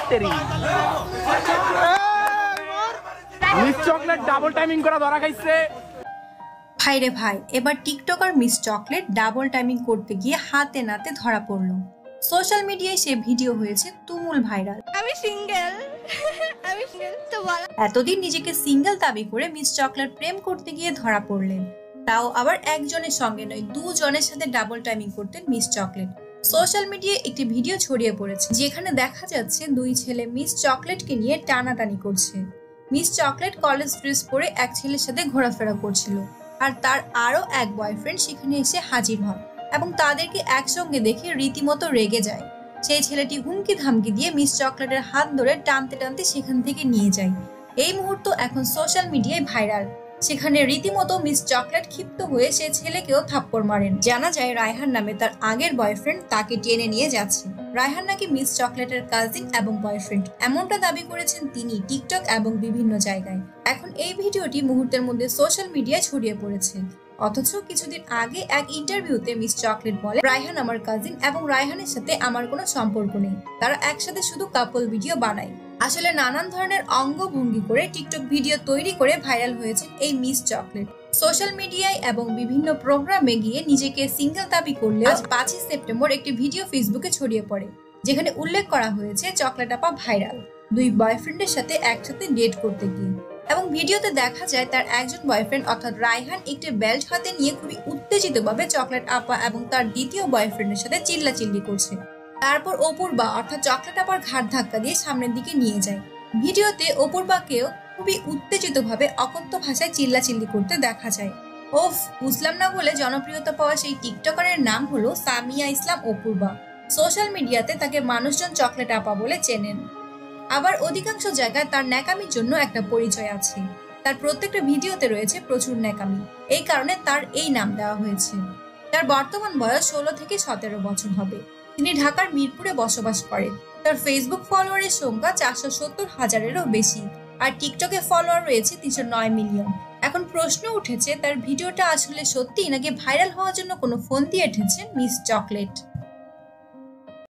তেরি miss chocolate double timing করা ধরা খাইছে। ভাই রে ভাই, এবার TikToker miss chocolate double timing করতে গিয়ে হাতে নাতে ধরা পড়লো। সোশ্যাল মিডিয়ায় সে ভিডিও হয়েছে তুমুল ভাইরাল। আমি সিঙ্গেল তো বলা। এতদিন নিজেকে সিঙ্গেল দাবি করে মিস চকলেট প্রেম করতে গিয়ে ধরা পড়লেন, তাও আবার একজনের সঙ্গে নয়, দুজনের সাথে ডাবল টাইমিং করতেন মিস চকলেট। সোশ্যাল মিডিয়ায় একটি ভিডিও ছড়িয়ে পড়েছে যেখানে দেখা যাচ্ছে দুই ছেলে মিস চকলেটকে নিয়ে টানাটানি করছে। মিস চকলেট কলেজ ড্রেস পরে এক ছেলের সাথে ঘোরাফেরা করছিল, আর তার আরো এক বয়ফ্রেন্ড সেখানে এসে হাজির হয় এবং তাদেরকে একসঙ্গে দেখে রীতিমতো রেগে যায়। সেই ছেলেটি হুমকি ধামকি দিয়ে মিস চকলেটের হাত ধরে টানতে টানতে সেখান থেকে নিয়ে যায়। এই মুহূর্ত এখন সোশ্যাল মিডিয়ায় ভাইরাল। সেখানে রীতিমতো মিস চকলেট ক্ষিপ্ত হয়ে সে ছেলেকেও থাপ্পড় মারেন। জানা যায় রায়হান নামে তার আগের বয়ফ্রেন্ড তাকে টেনে নিয়ে যাচ্ছে। রায়হান নাকি মিস চকলেটের কাজিন এবং বয়ফ্রেন্ড, এমনটা দাবি করেছেন তিনি টিকটক এবং বিভিন্ন জায়গায়। এখন এই ভিডিওটি মুহূর্তের মধ্যে সোশ্যাল মিডিয়ায় ছড়িয়ে পড়েছে। অথচ কিছুদিন আগে এক ইন্টারভিউতে মিস চকলেট বলে, রায়হান আমার কাজিন এবং রায়হানের সাথে আমার কোনো সম্পর্ক নেই, তারা একসাথে শুধু কাপল ভিডিও বানায়। আসলে নানান ধরনের অঙ্গভঙ্গি করে টিকটক ভিডিও তৈরি করে ভাইরাল হয়েছে এই মিস চকলেট। সোশ্যাল মিডিয়ায় এবং বিভিন্ন প্রোগ্রামে গিয়ে নিজেকে সিঙ্গেল দাবি করলে আজ 5 সেপ্টেম্বর একটি ভিডিও ফেসবুকে ছড়িয়ে পড়ে, যেখানে উল্লেখ করা হয়েছে চকলেট আপা ভাইরাল দুই বয়ফ্রেন্ডের সাথে একসাথে ডেট করতে গিয়ে। এবং ভিডিওতে দেখা যায় তার একজন বয়ফ্রেন্ড অর্থাৎ রায়হান একটি বেল্ট হাতে নিয়ে খুবই উত্তেজিতভাবে চকলেট আপা এবং তার দ্বিতীয় বয়ফ্রেন্ডের সাথে চিল্লাচিল্লি করছে। তারপর অপূর্বা অর্থাৎ চকলেট আপার ঘাড় ধাক্কা দিয়ে সামনের দিকে নিয়ে যায়। ভিডিওতে অপূর্বাকেও খুবই উত্তেজিতভাবে অকথ্য ভাষায় চিল্লাচিল্লি করতে দেখা যায়। ওফ, বুঝলাম না বলে জনপ্রিয়তা পাওয়া সেই টিকটকারের নাম হলো সামিয়া ইসলাম অপূর্বা। সোশ্যাল মিডিয়াতে তাকে মানুষজন চকলেট আপা বলে চেনেন। আবার অধিকাংশ জায়গায় তার ন্যাকামির জন্য একটা পরিচয় আছে। তার প্রত্যেকটা ভিডিওতে রয়েছে প্রচুর ন্যাকামি, এই কারণে তার এই নাম দেওয়া হয়েছে। তার বর্তমান বয়স 16 থেকে 17 বছর হবে। তিনি ঢাকার মিরপুরে বসবাস করেন। তার ফেসবুক ফলোয়ারের সংখ্যা 470,000-এরও বেশি, আর টিকটকে ফলোয়ার রয়েছে 309 মিলিয়ন। এখন প্রশ্ন উঠেছে, তার ভিডিওটা আসলে সত্যি নাকি ভাইরাল হওয়ার জন্য কোনো ফোন দিয়ে উঠেছে মিস চকলেট।